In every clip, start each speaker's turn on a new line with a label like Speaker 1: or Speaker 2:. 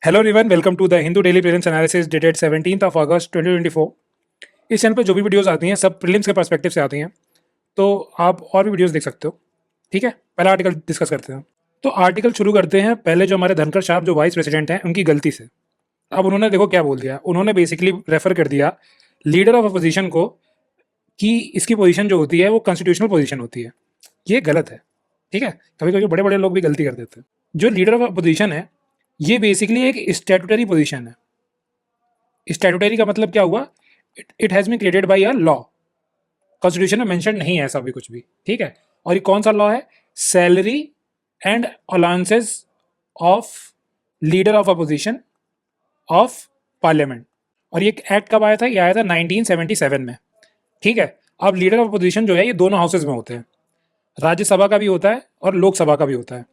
Speaker 1: Hello everyone, welcome to the Hindu daily prelims analysis dated 17th of August 2024। इस channel पर जो भी videos आती हैं सब प्रीलिम्स के पर्सपेक्टिव से आती हैं, तो आप और भी वीडियोस देख सकते हो। ठीक है, पहला आर्टिकल डिस्कस करते हैं। तो आर्टिकल शुरू करते हैं पहले जो हमारे धनखड़ साहब जो वाइस प्रेसिडेंट हैं उनकी गलती से। अब उन्होंने देखो क्या बोल दिया, उन्होंने बेसिकली रेफर कर दिया लीडर ऑफ अपोजिशन को कि इसकी पोजीशन जो होती है वो कॉन्स्टिट्यूशनल पोजीशन होती है। ये गलत है। ठीक है, कभी कभी बड़े बड़े लोग भी गलती कर देते हैं। जो लीडर ऑफ अपोजिशन है ये बेसिकली एक स्टैट्यूटरी पोजीशन है। स्टैट्यूटरी का मतलब क्या हुआ? It has been created by a law. Constitution में मेंशन नहीं है ऐसा भी कुछ भी। ठीक है, और ये कौन सा लॉ है? Salary and allowances of leader of opposition of parliament. और ये एक्ट कब आया था? ये आया था 1977 में। ठीक है, अब लीडर ऑफ अपोजिशन जो है ये दोनों हाउसेज में होते हैं, राज्यसभा का भी होता है और लोकसभा का भी होता है।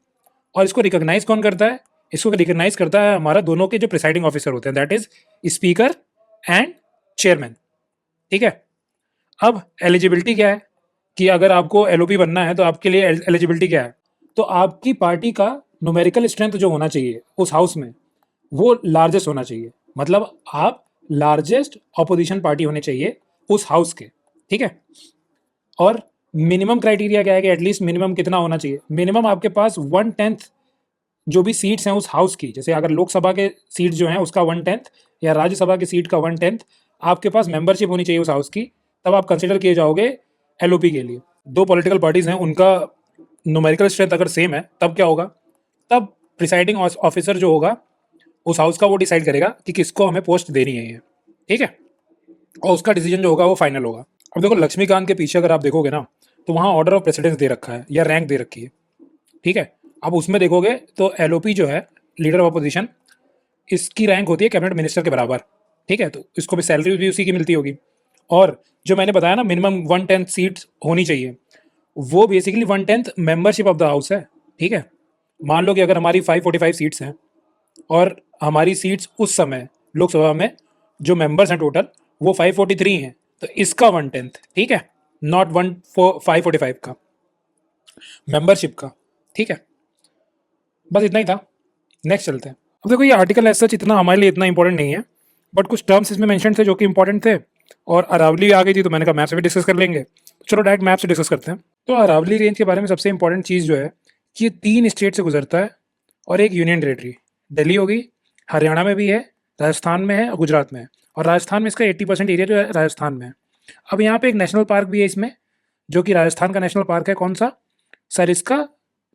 Speaker 1: और इसको रिकॉग्नाइज कौन करता है? इसको रिकॉग्नाइज करता है हमारा दोनों के जो प्रिसाइडिंग ऑफिसर होते हैं, that is speaker and chairman. ठीक है, अब एलिजिबिलिटी क्या है कि अगर आपको एलओपी बनना है तो आपके लिए एलिजिबिलिटी क्या है? तो आपकी पार्टी का न्यूमेरिकल स्ट्रेंथ जो होना चाहिए उस हाउस में वो लार्जेस्ट होना चाहिए। मतलब आप लार्जेस्ट ऑपोजिशन पार्टी होने चाहिए उस हाउस के। ठीक है, और मिनिमम क्राइटेरिया क्या है कि एटलीस्ट मिनिमम कितना होना चाहिए? मिनिमम आपके पास 1/10 जो भी सीट्स हैं उस हाउस की, जैसे अगर लोकसभा के सीट जो हैं उसका 1/10 या राज्यसभा की सीट का 1/10 आपके पास मेंबरशिप होनी चाहिए उस हाउस की, तब आप कंसिडर किए जाओगे एलओपी के लिए। दो पॉलिटिकल पार्टीज हैं, उनका न्यूमेरिकल स्ट्रेंथ अगर सेम है तब क्या होगा? तब प्रिसाइडिंग ऑफिसर जो होगा उस हाउस का वो डिसाइड करेगा कि किसको हमें पोस्ट देनी है ये। ठीक है, और उसका डिसीजन जो होगा वो फाइनल होगा। अब देखो लक्ष्मीकांत के पीछे अगर आप देखोगे ना तो वहाँ ऑर्डर ऑफ प्रेसिडेंस दे रखा है या रैंक दे रखी है। ठीक है, अब उसमें देखोगे तो एलओपी जो है लीडर ऑफ अपोजिशन, इसकी रैंक होती है कैबिनेट मिनिस्टर के बराबर। ठीक है, तो इसको भी सैलरी भी उसी की मिलती होगी। और जो मैंने बताया ना मिनिमम 1/10 सीट होनी चाहिए, वो basically 1/10 membership of the house है। ठीक है, मान लो कि अगर हमारी 545 सीट्स हैं और हमारी सीट्स उस समय लोकसभा में जो मेंबर्स हैं टोटल वो 543 हैं, तो इसका 1/10। ठीक है, नॉट 545 का मेंबरशिप का। ठीक है, बस इतना ही था। नेक्स्ट चलते हैं। अब देखो ये आर्टिकल एज सच इतना हमारे लिए इतना इंपॉर्टेंट नहीं है, बट कुछ टर्म्स इसमें मेंशन थे जो कि इंपॉर्टेंट थे, और अरावली आ गई थी तो मैंने कहा मैप से भी डिस्कस कर लेंगे। चलो डायरेक्ट मैप से डिस्कस करते हैं। तो अरावली रेंज के बारे में सबसे इंपॉर्टेंट चीज़ जो है कि ये 3 स्टेट से गुजरता है और एक यूनियन टेरेटरी। दिल्ली होगी, हरियाणा में भी है, राजस्थान में है और गुजरात में है। और राजस्थान में इसका 80% एरिया जो है राजस्थान में है। अब यहाँ पे एक नेशनल पार्क भी है इसमें, जो कि राजस्थान का नेशनल पार्क है। कौन सा? Sariska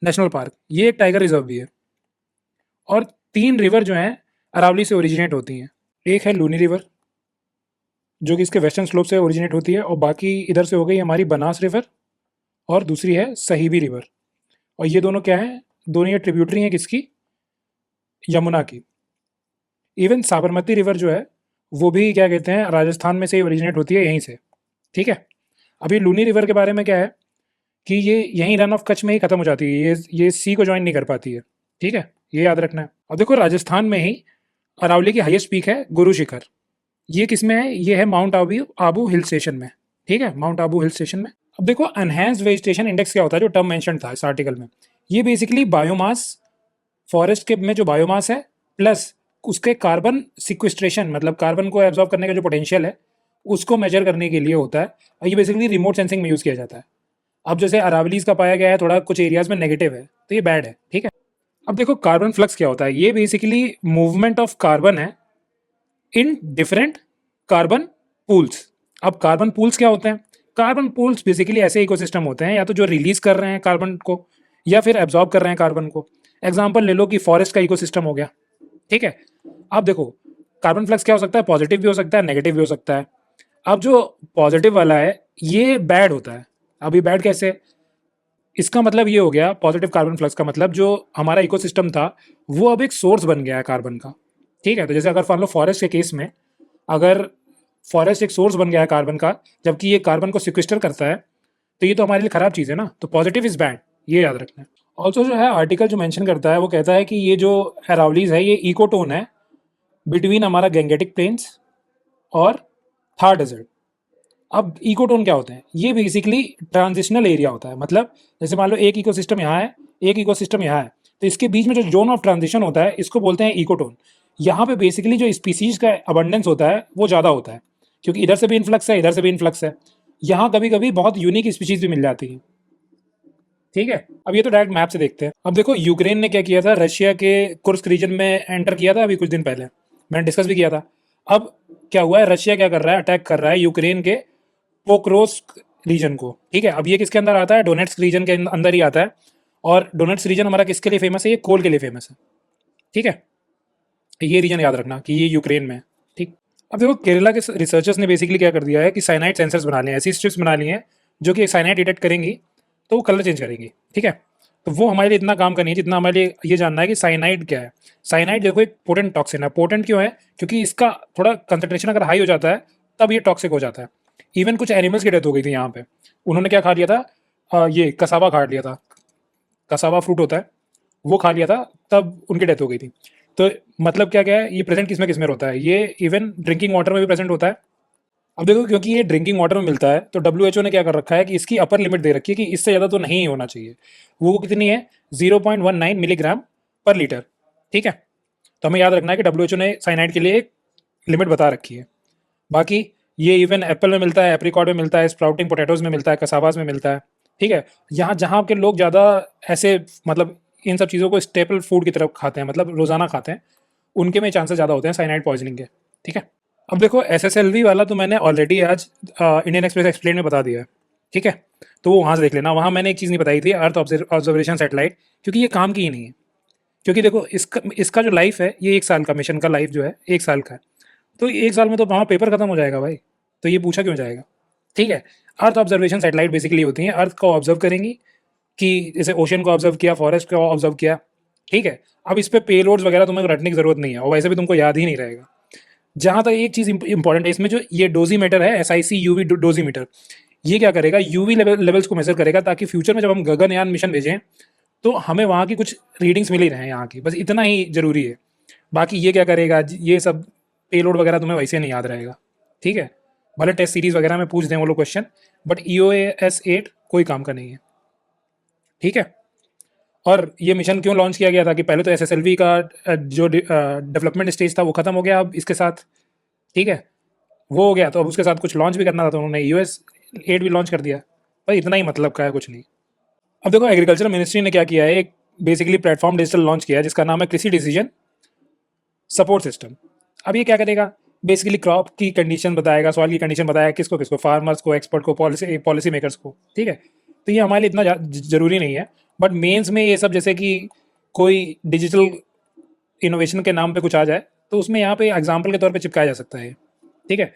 Speaker 1: national park. ये एक टाइगर रिजर्व भी है। और 3 रिवर जो हैं अरावली से ओरिजिनेट होती हैं। एक है लूनी रिवर जो कि इसके वेस्टर्न स्लोप से ओरिजिनेट होती है, और बाकी इधर से हो गई हमारी बनास रिवर, और दूसरी है सहीबी रिवर। और ये दोनों क्या है? दोनों ये ट्रिब्यूटरी हैं किसकी? यमुना की। इवन साबरमती रिवर जो है वो भी क्या कहते हैं राजस्थान में से ही ओरिजिनेट होती है, यहीं से। ठीक है, अभी लूनी रिवर के बारे में क्या है कि ये यहीं रन ऑफ कच्छ में ही खत्म हो जाती है, ये सी को ज्वाइन नहीं कर पाती है। ठीक है, ये याद रखना है। अब देखो राजस्थान में ही अरावली की हाईएस्ट पीक है गुरु शिखर। ये किस में है? ये है mount Abu Abu hill station में। ठीक है, माउंट आबू हिल स्टेशन में। अब देखो एनहेंस्ड वेजिटेशन इंडेक्स क्या होता है, जो टर्म मेंशन था इस आर्टिकल में। ये बेसिकली बायोमास, फॉरेस्ट के में जो बायोमास है प्लस उसके कार्बन सिक्विस्ट्रेशन, मतलब कार्बन को एब्जॉर्ब करने का जो पोटेंशियल है उसको मेजर करने के लिए होता है। और ये बेसिकली रिमोट सेंसिंग में यूज़ किया जाता है। अब जैसे अरावलीज का पाया गया है थोड़ा कुछ एरियाज में नेगेटिव है, तो ये बैड है। ठीक है, अब देखो कार्बन फ्लक्स क्या होता है। ये बेसिकली मूवमेंट ऑफ कार्बन है इन डिफरेंट कार्बन पूल्स। अब कार्बन पूल्स क्या होते हैं? कार्बन पूल्स बेसिकली ऐसे इकोसिस्टम होते हैं, या तो जो रिलीज कर रहे हैं कार्बन को या फिर एब्जॉर्ब कर रहे हैं कार्बन को। एग्जाम्पल ले लो कि फॉरेस्ट का इकोसिस्टम हो गया। ठीक है, अब देखो कार्बन फ्लक्स क्या हो सकता है? पॉजिटिव भी हो सकता है, नेगेटिव भी हो सकता है। अब जो पॉजिटिव वाला है ये बैड होता है। अभी बैड कैसे? इसका मतलब ये हो गया पॉजिटिव कार्बन फ्लक्स का मतलब जो हमारा इकोसिस्टम था वो अब एक सोर्स बन गया है कार्बन का। ठीक है, तो जैसे अगर मान लो फॉरेस्ट के केस में अगर फॉरेस्ट एक सोर्स बन गया है कार्बन का, जबकि ये कार्बन को सिक्विस्टर करता है, तो ये तो हमारे लिए खराब चीज़ है ना। तो पॉजिटिव इज बैड, ये याद रखना है। ऑल्सो जो है आर्टिकल जो मेंशन करता है वो कहता है कि ये जो अरावलीज है ये इकोटोन है बिटवीन हमारा गैंगेटिक प्लेन्स और थार डेजर्ट। अब इकोटोन क्या होते हैं? ये बेसिकली ट्रांजिशनल एरिया होता है। मतलब जैसे मान लो एक इकोसिस्टम यहाँ है, एक इकोसिस्टम यहाँ है, तो इसके बीच में जो जोन ऑफ ट्रांजिशन होता है इसको बोलते हैं इकोटोन। यहाँ पे बेसिकली जो स्पीसीज का अबंडेंस होता है वो ज़्यादा होता है, क्योंकि इधर से भी इन्फ्लक्स है, इधर से भी इन्फ्लक्स है। यहाँ कभी कभी बहुत यूनिक स्पीसीज भी मिल जाती हैं। ठीक है, अब ये तो डायरेक्ट मैप से देखते हैं। अब देखो यूक्रेन ने क्या किया था, रशिया के कुर्स्क रीजन में एंटर किया था अभी कुछ दिन पहले, मैंने डिस्कस भी किया था। अब क्या हुआ है, रशिया क्या कर रहा है, अटैक कर रहा है यूक्रेन के पोक्रोस्क रीजन को। ठीक है, अब ये किसके अंदर आता है, डोनेट्स्क रीजन के अंदर ही आता है। और डोनेट्स्क रीजन हमारा किसके लिए फेमस है, ये कोल के लिए फेमस है। ठीक है, ये रीजन याद रखना कि ये यूक्रेन में है। ठीक, अब देखो केरला के रिसर्चर्स ने बेसिकली क्या कर दिया है कि साइनाइड सेंसर्स बना लिए हैं, ऐसी स्ट्रिप्स बना ली हैं जो कि साइनाइड डिटेक्ट करेंगी तो वो कलर चेंज करेंगी। ठीक है, तो वो हमारे लिए इतना काम करनी है जितना हमारे लिए ये जानना है कि साइनाइड क्या है। साइनाइड देखो एक पोटेंट टॉक्सिन है। पोटेंट क्यों है, क्योंकि इसका थोड़ा कंसंट्रेशन अगर हाई हो जाता है तब ये टॉक्सिक हो जाता है। इवन कुछ एनिमल्स की डेथ हो गई थी यहाँ पे, उन्होंने क्या खा लिया था, ये कसावा खा लिया था, कसावा फ्रूट होता है, वो खा लिया था, तब उनकी डेथ हो गई थी। तो मतलब क्या क्या है, ये प्रेजेंट किस में होता है, ये इवन ड्रिंकिंग वाटर में भी प्रेजेंट होता है। अब देखो क्योंकि ये ड्रिंकिंग वाटर में मिलता है तो डब्ल्यू ने क्या कर रखा है कि इसकी अपर लिमिट दे रखी है कि इससे ज़्यादा तो नहीं होना चाहिए। वो कितनी है, 0.19 मिलीग्राम पर लीटर। ठीक है, तो हमें याद रखना है कि डब्ल्यू ने साइनाइड के लिए एक लिमिट बता रखी है। बाकी ये इवन एप्पल में मिलता है, एप्रिकॉट में मिलता है, स्प्राउटिंग पोटैटोज में मिलता है, कसावास में मिलता है। ठीक है, यहाँ जहाँ के लोग ज़्यादा ऐसे मतलब इन सब चीज़ों को स्टेपल फूड की तरफ खाते हैं, मतलब रोज़ाना खाते हैं, उनके में चांसेस ज़्यादा होते हैं साइनाइड पॉइजनिंग के। ठीक है, अब देखो एसएसएलवी वाला तो मैंने ऑलरेडी आज इंडियन एक्सप्रेस एक्सप्लेन में बता दिया है। ठीक है, तो वो वहाँ से देख लेना, वहाँ मैंने एक चीज़ नहीं बताई थी, अर्थ ऑब्जर्वेशन सैटेलाइट, क्योंकि ये काम की ही नहीं है। क्योंकि देखो इसका इसका जो लाइफ है ये 1 साल का, मिशन का लाइफ जो है 1 साल का है। तो 1 साल में तो वहाँ पेपर खत्म हो जाएगा भाई, तो ये पूछा क्यों जाएगा। ठीक है, अर्थ ऑब्जर्वेशन सैटेलाइट बेसिकली होती हैं, अर्थ को ऑब्जर्व करेंगी कि जैसे ओशन को ऑब्जर्व किया, फॉरेस्ट को ऑब्जर्व किया। ठीक है, अब इस पे पेलोड्स वगैरह तुम्हें रटने की जरूरत नहीं है, और वैसे भी तुमको याद ही नहीं रहेगा। जहाँ तक एक चीज़ इंपॉर्टेंट है इसमें, जो ये डोजीमीटर है, SIC यूवी डोजीमीटर, ये क्या करेगा, यूवी लेवल्स को मेजर करेगा ताकि फ्यूचर में जब हम गगनयान मिशन भेजें तो हमें वहाँ की कुछ रीडिंग्स मिल ही रहे हैं यहाँ की, बस इतना ही जरूरी है। बाकी ये क्या करेगा, ये सब पेलोड वगैरह तुम्हें वैसे नहीं याद रहेगा। ठीक है, भले टेस्ट सीरीज वगैरह में पूछ दें वो लोग क्वेश्चन, बट EOS-8 कोई काम का नहीं है। ठीक है, और ये मिशन क्यों लॉन्च किया गया था कि पहले तो SSLV का जो डेवलपमेंट स्टेज था वो खत्म हो गया अब इसके साथ। ठीक है, वो हो गया तो अब उसके साथ कुछ लॉन्च भी करना था, तो उन्होंने EOS-8 भी लॉन्च कर दिया। पर इतना ही मतलब का है, कुछ नहीं। अब देखो एग्रीकल्चर मिनिस्ट्री ने क्या किया है, एक बेसिकली प्लेटफॉर्म डिजिटल लॉन्च किया है जिसका नाम है कृषि डिसीजन सपोर्ट सिस्टम। अब ये क्या करेगा, बेसिकली क्रॉप की कंडीशन बताएगा, सॉइल की कंडीशन बताएगा, किसको किसको, फार्मर्स को, एक्सपर्ट को, पॉलिसी मेकर्स को। ठीक है, तो ये हमारे लिए इतना जरूरी नहीं है, बट मेंस में ये सब जैसे कि कोई डिजिटल इनोवेशन के नाम पे कुछ आ जाए तो उसमें यहाँ पे एग्जाम्पल के तौर पे चिपकाया जा सकता है। ठीक है,